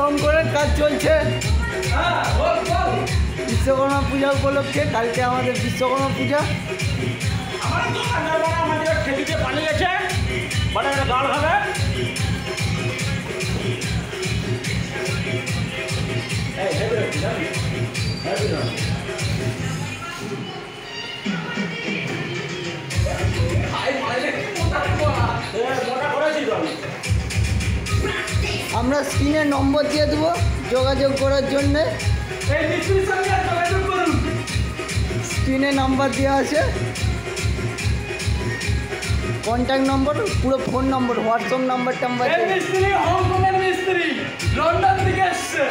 অঙ্কনের কাজ চলছে বিশ্বকর্মা পূজা উপলক্ষে। কালকে আমাদের বিশ্বকর্মা পূজা। আমাদের খেলিতে পালিয়ে গেছে, বড় একটা গাল হবে। আমরা স্ক্রিনে নম্বর দিয়ে দেবো যোগাযোগ করার জন্যে। স্ক্রিনে নাম্বার দেওয়া আছে, কন্ট্যাক্ট নম্বর, পুরো ফোন নম্বর, হোয়াটসঅ্যাপ নাম্বার টাম্বার। মিস্ত্রি হংকংয়ের মিস্ত্রি, লন্ডন থেকে এসছে।